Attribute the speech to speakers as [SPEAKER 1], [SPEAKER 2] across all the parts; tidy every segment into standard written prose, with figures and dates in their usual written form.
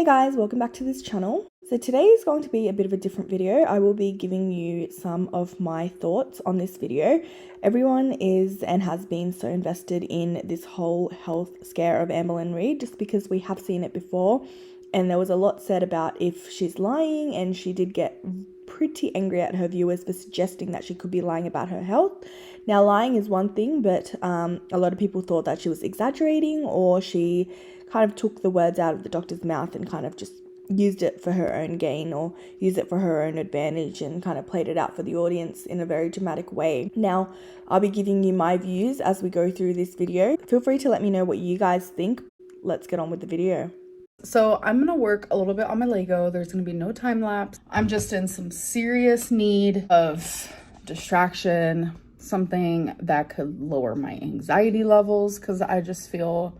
[SPEAKER 1] guys, welcome back to this channel. So today is going to be a bit of a different video. I will be giving you some of my thoughts on this video. Everyone is and has been so invested in this whole health scare of Amberlynn Reid just because we have seen it before, and there was a lot said about if she's lying, and she did get pretty angry at her viewers for suggesting that she could be lying about her health. Now, lying is one thing, but a lot of people thought that she was exaggerating, or she kind of took the words out of the doctor's mouth and kind of just used it for her own gain or used it for her own advantage and kind of played it out for the audience in a very dramatic way. Now, I'll be giving you my views as we go through this video. Feel free to let me know what you guys think. Let's get on with the video.
[SPEAKER 2] So I'm gonna work a little bit on my Lego. There's gonna be no time lapse. I'm just in some serious need of distraction, something that could lower my anxiety levels, because I just feel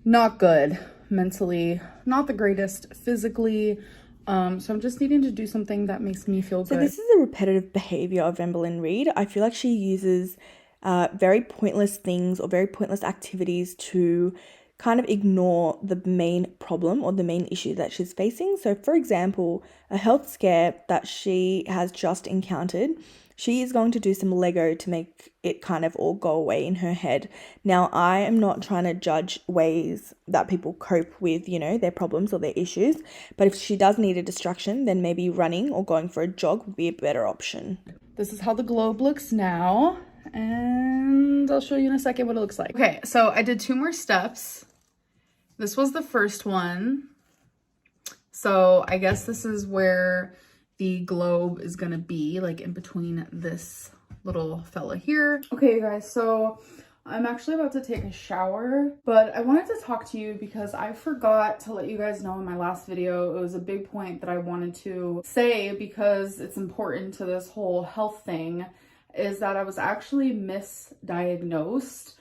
[SPEAKER 2] not good mentally, not the greatest physically. So I'm just needing to do something that makes me feel good.
[SPEAKER 1] So this is a repetitive behavior of Amberlynn Reid. I feel like she uses very pointless things or very pointless activities to kind of ignore the main problem or the main issue that she's facing. So for example, a health scare that she has just encountered, she is going to do some Lego to make it kind of all go away in her head. Now, I am not trying to judge ways that people cope with, their problems or their issues. But if she does need a distraction, then maybe running or going for a jog would be a better option.
[SPEAKER 2] This is how the globe looks now, and I'll show you in a second what it looks like. Okay, so I did 2 more steps. This was the first one. So I guess this is where the globe is gonna be, like in between this little fella here. Okay, you guys, so I'm actually about to take a shower, but I wanted to talk to you because I forgot to let you guys know in my last video. It was a big point that I wanted to say because it's important to this whole health thing, is that I was actually misdiagnosed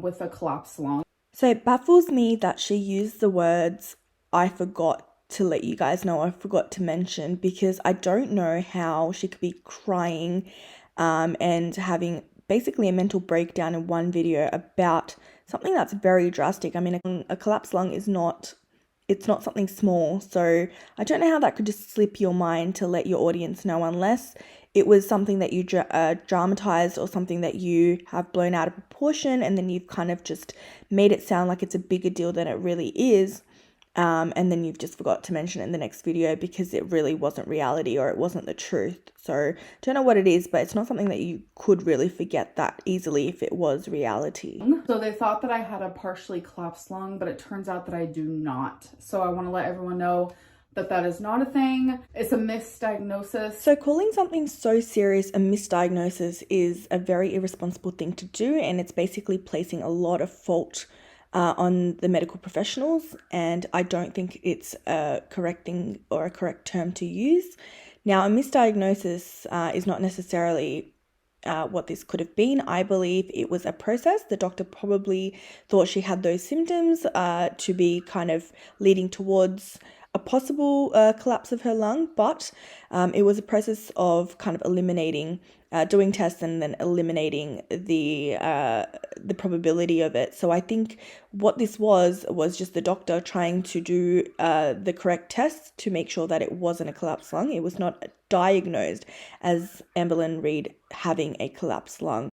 [SPEAKER 2] with a collapsed lung.
[SPEAKER 1] So it baffles me that she used the words, "I forgot to let you guys know, I forgot to mention," because I don't know how she could be crying and having basically a mental breakdown in one video about something that's very drastic. I mean, a collapsed lung is not, it's not something small. So I don't know how that could just slip your mind to let your audience know, unless it was something that you dramatized or something that you have blown out of proportion, and then you've kind of just made it sound like it's a bigger deal than it really is. And then you've just forgot to mention it in the next video because it really wasn't reality or it wasn't the truth. So don't know what it is, but it's not something that you could really forget that easily if it was reality.
[SPEAKER 2] So they thought that I had a partially collapsed lung, but it turns out that I do not. So I want to let everyone know that that is not a thing. It's a misdiagnosis.
[SPEAKER 1] So calling something so serious a misdiagnosis is a very irresponsible thing to do, and it's basically placing a lot of fault on the medical professionals, and I don't think it's a correct thing or a correct term to use. Now, a misdiagnosis is not necessarily what this could have been. I believe it was a process. The doctor probably thought she had those symptoms to be kind of leading towards a possible collapse of her lung, but it was a process of kind of eliminating, doing tests and then eliminating the probability of it. So I think what this was just the doctor trying to do the correct tests to make sure that it wasn't a collapsed lung. It was not diagnosed as Amberlynn Reid having a collapsed lung.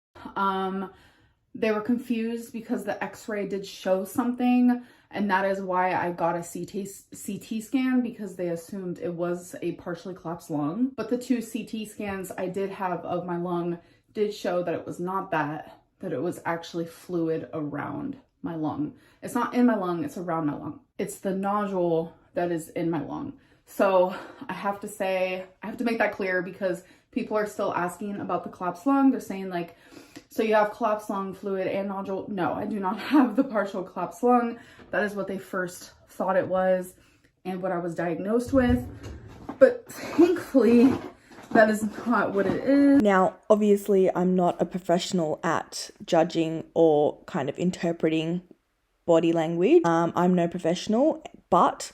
[SPEAKER 2] They were confused because the x-ray did show something, and that is why I got a CT scan, because they assumed it was a partially collapsed lung. But the 2 CT scans I did have of my lung did show that it was not that it was actually fluid around my lung. It's not in my lung, it's around my lung. It's the nodule that is in my lung. So I have to make that clear because people are still asking about the collapsed lung. They're saying like, so you have collapsed lung, fluid, and nodule. No, I do not have the partial collapsed lung. That is what they first thought it was and what I was diagnosed with. But thankfully, that is not what it is.
[SPEAKER 1] Now, obviously, I'm not a professional at judging or kind of interpreting body language. I'm no professional, but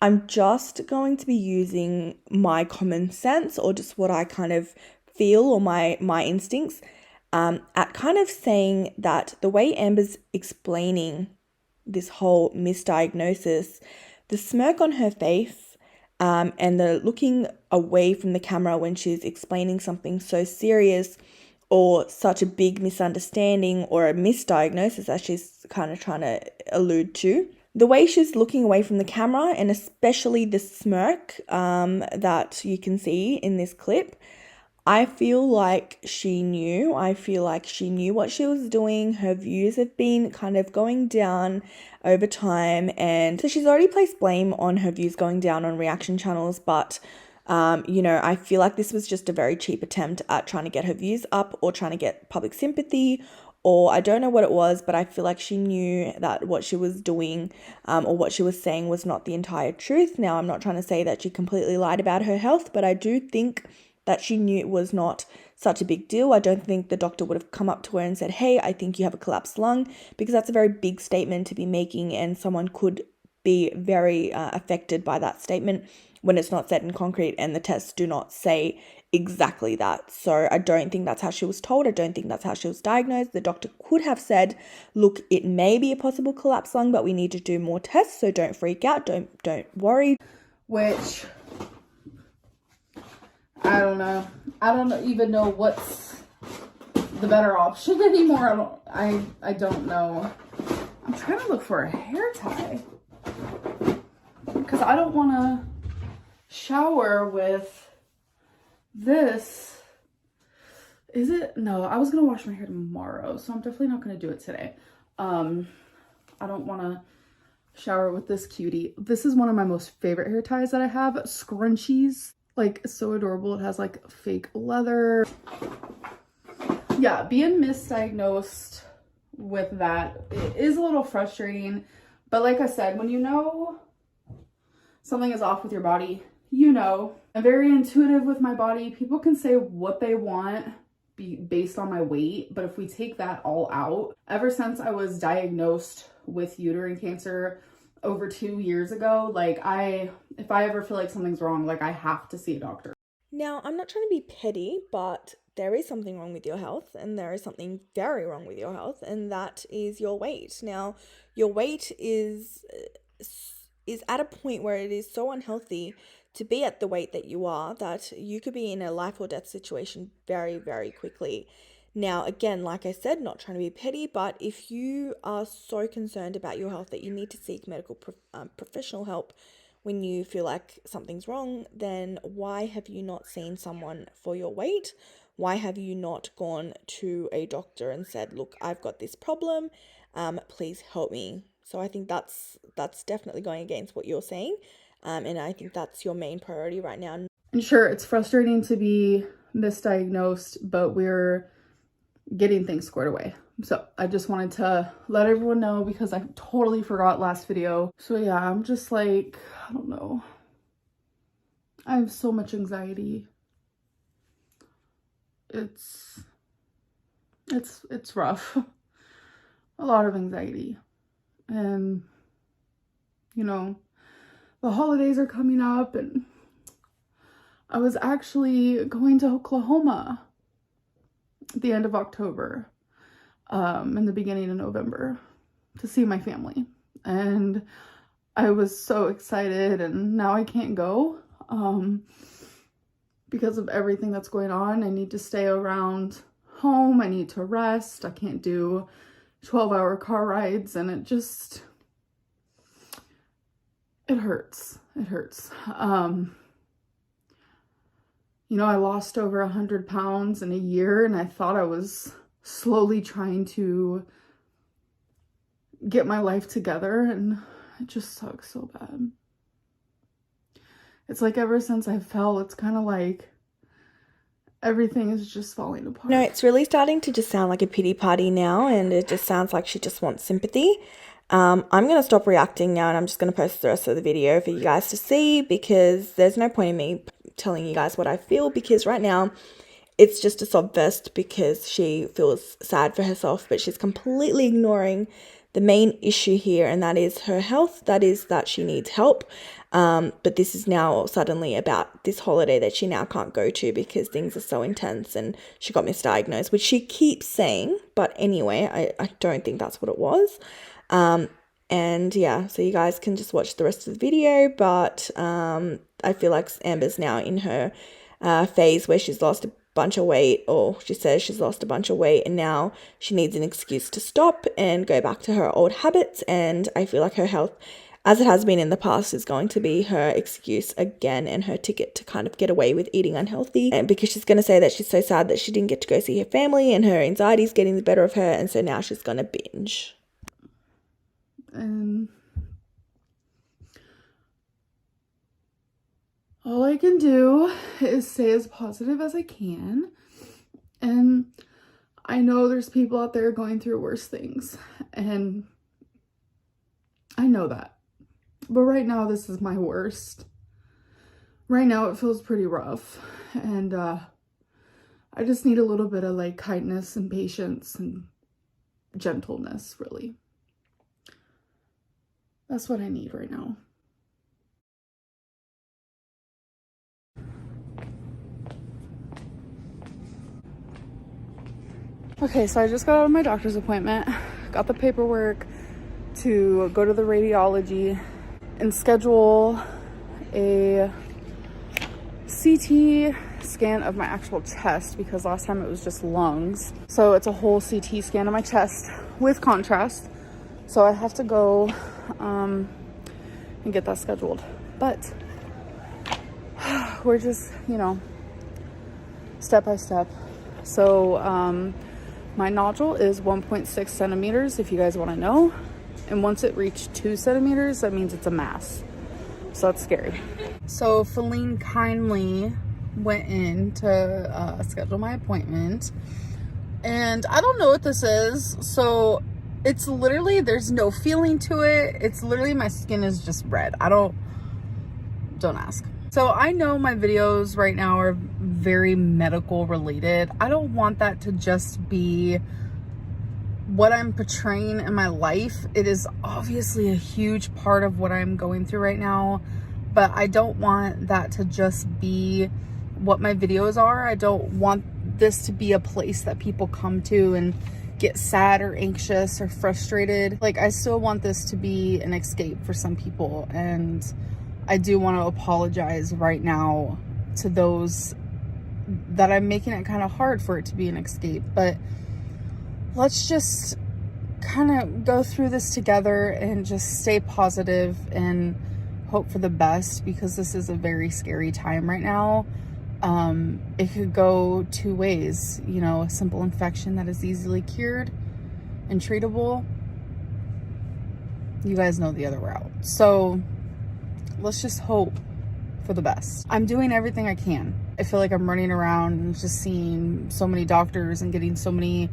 [SPEAKER 1] I'm just going to be using my common sense or just what I kind of feel or my instincts at kind of saying that the way Amber's explaining this whole misdiagnosis The smirk on her face and the looking away from the camera when she's explaining something so serious or such a big misunderstanding or a misdiagnosis, as she's kind of trying to allude to. The way she's looking away from the camera, and especially the smirk that you can see in this clip, I feel like she knew. I feel like she knew what she was doing. Her views have been kind of going down over time, and so she's already placed blame on her views going down on reaction channels, but I feel like this was just a very cheap attempt at trying to get her views up or trying to get public sympathy, or I don't know what it was, but I feel like she knew that what she was doing or what she was saying was not the entire truth. Now, I'm not trying to say that she completely lied about her health, but I do think that she knew it was not such a big deal. I don't think the doctor would have come up to her and said, hey, I think you have a collapsed lung, because that's a very big statement to be making, and someone could be very affected by that statement when it's not set in concrete and the tests do not say exactly that. So I don't think that's how she was told. I don't think that's how she was diagnosed. The doctor could have said, look, it may be a possible collapsed lung, but we need to do more tests, so don't freak out, don't worry.
[SPEAKER 2] Which, I don't know. I don't even know what's the better option anymore. I don't know. I'm trying to look for a hair tie, because I don't want to shower with this. Is it? No, I was going to wash my hair tomorrow, so I'm definitely not going to do it today. I don't want to shower with this cutie. This is one of my most favorite hair ties that I have. Scrunchies. Like, so adorable. It has like fake leather. Yeah, being misdiagnosed with that, it is a little frustrating. But like I said, when you know something is off with your body, you know. I'm very intuitive with my body. People can say what they want based on my weight, but if we take that all out, ever since I was diagnosed with uterine cancer over 2 years ago, like if I ever feel like something's wrong, like I have to see a doctor.
[SPEAKER 1] Now, I'm not trying to be petty, but there is something wrong with your health, and there is something very wrong with your health, and that is your weight. Now, your weight is at a point where it is so unhealthy to be at the weight that you are, that you could be in a life or death situation very, very quickly. Now, again, like I said, not trying to be petty, but if you are so concerned about your health that you need to seek medical professional help when you feel like something's wrong, then why have you not seen someone for your weight? Why have you not gone to a doctor and said, look, I've got this problem, please help me? So I think that's definitely going against what you're saying. And I think that's your main priority right now.
[SPEAKER 2] And sure, it's frustrating to be misdiagnosed, but we're getting things squared away. So I just wanted to let everyone know, because I totally forgot last video. So yeah, I'm just like, I don't know. I have so much anxiety. It's rough. A lot of anxiety. And, the holidays are coming up, and I was actually going to Oklahoma at the end of October, in the beginning of November, to see my family. And I was so excited, and now I can't go because of everything that's going on. I need to stay around home. I need to rest. I can't do 12-hour car rides, and it hurts. It hurts. I lost over 100 pounds in a year, and I thought I was slowly trying to get my life together, and it just sucks so bad. It's like ever since I fell, it's kind of like everything is just falling apart.
[SPEAKER 1] No, it's really starting to just sound like a pity party now, and it just sounds like she just wants sympathy. I'm going to stop reacting now, and I'm just going to post the rest of the video for you guys to see, because there's no point in me telling you guys what I feel, because right now it's just a sob fest because she feels sad for herself, but she's completely ignoring the main issue here, and that is her health. That is that she needs help. But this is now suddenly about this holiday that she now can't go to because things are so intense and she got misdiagnosed, which she keeps saying. But anyway, I don't think that's what it was. And yeah, so you guys can just watch the rest of the video, but I feel like Amber's now in her phase where she's lost a bunch of weight, or she says she's lost a bunch of weight, and now she needs an excuse to stop and go back to her old habits. And I feel like her health, as it has been in the past, is going to be her excuse again and her ticket to kind of get away with eating unhealthy. And because she's going to say that she's so sad that she didn't get to go see her family and her anxiety is getting the better of her, and so now she's going to binge.
[SPEAKER 2] And all I can do is stay as positive as I can. And I know there's people out there going through worse things, and I know that. But right now, this is my worst. Right now, it feels pretty rough. And I just need a little bit of like kindness and patience and gentleness, really. That's what I need right now. Okay, so I just got out of my doctor's appointment, got the paperwork to go to the radiology and schedule a CT scan of my actual chest, because last time it was just lungs. So it's a whole CT scan of my chest with contrast. So I have to go and get that scheduled. But we're just, you know, step by step. So my nodule is 1.6 centimeters, if you guys want to know. And once it reached 2 centimeters, that means it's a mass. So that's scary. So Feline kindly went in to schedule my appointment. And I don't know what this is. So it's literally, there's no feeling to it. It's literally, my skin is just red. Don't ask. So I know my videos right now are very medical related. I don't want that to just be what I'm portraying in my life. It is obviously a huge part of what I'm going through right now, but I don't want that to just be what my videos are. I don't want this to be a place that people come to and get sad or anxious or frustrated. Like, I still want this to be an escape for some people, and I do want to apologize right now to those that I'm making it kind of hard for it to be an escape. But let's just kind of go through this together and just stay positive and hope for the best, because this is a very scary time right now. It could go two ways, you know, a simple infection that is easily cured and treatable. You guys know the other route. So let's just hope for the best. I'm doing everything I can. I feel like I'm running around and just seeing so many doctors and getting so many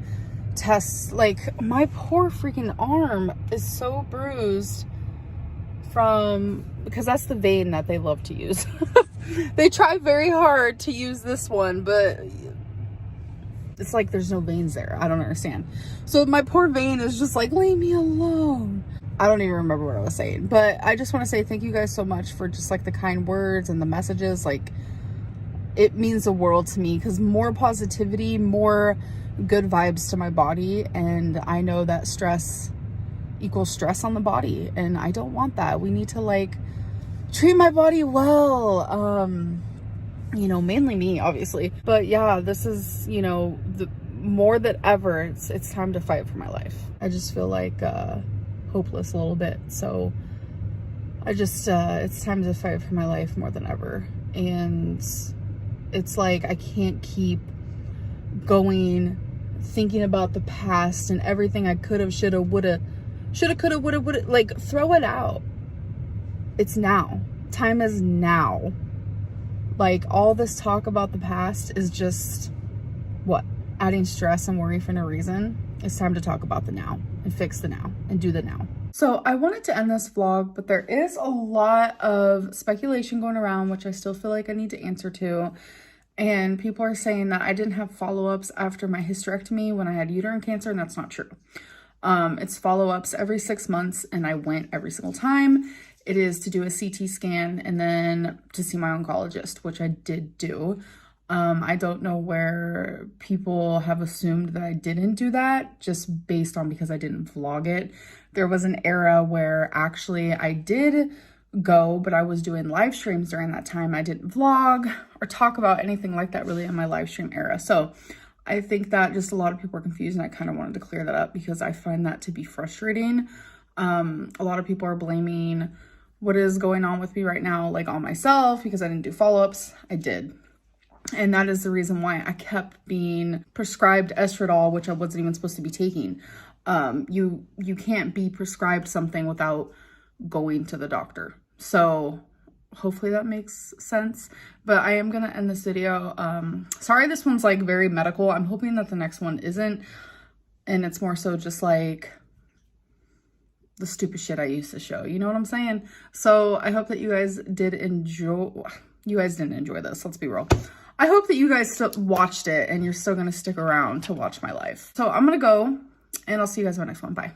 [SPEAKER 2] tests. Like, my poor freaking arm is so bruised because that's the vein that they love to use. They try very hard to use this one, but it's like there's no veins there. I don't understand. So my poor vein is just like, leave me alone. I don't even remember what I was saying, but I just want to say thank you guys so much for just like the kind words and the messages. Like, it means the world to me, because more positivity, more good vibes to my body. And I know that stress equals stress on the body, and I don't want that. We need to like treat my body well. You know, mainly me, obviously. But yeah, this is, you know, the more than ever, it's time to fight for my life. I just feel like hopeless a little bit. So I just it's time to fight for my life more than ever. And it's like I can't keep going thinking about the past and everything I could have, should have, would have, could have, would have, like, throw it out. It's now. Time is now. Like, all this talk about the past is just, what? Adding stress and worry for no reason. It's time to talk about the now and fix the now and do the now. So I wanted to end this vlog, but there is a lot of speculation going around, which I still feel like I need to answer to. And people are saying that I didn't have follow-ups after my hysterectomy when I had uterine cancer, and that's not true. It's follow-ups every 6 months, and I went every single time. It is to do a CT scan and then to see my oncologist, which I did do. I don't know where people have assumed that I didn't do that just based on because I didn't vlog it. There was an era where actually I did go, but I was doing live streams during that time. I didn't vlog or talk about anything like that really in my live stream era. So I think that just a lot of people are confused, and I kind of wanted to clear that up because I find that to be frustrating. A lot of people are blaming what is going on with me right now, like on myself, because I didn't do follow-ups. I did. And that is the reason why I kept being prescribed estradiol, which I wasn't even supposed to be taking. You can't be prescribed something without going to the doctor. So hopefully that makes sense. But I am gonna end this video. Sorry, this one's like very medical. I'm hoping that the next one isn't. And it's more so just like the stupid shit I used to show. You know what I'm saying? So I hope that you guys did enjoy. You guys didn't enjoy this. Let's be real. I hope that you guys still watched it and you're still going to stick around to watch my life. So I'm going to go and I'll see you guys in my next one. Bye.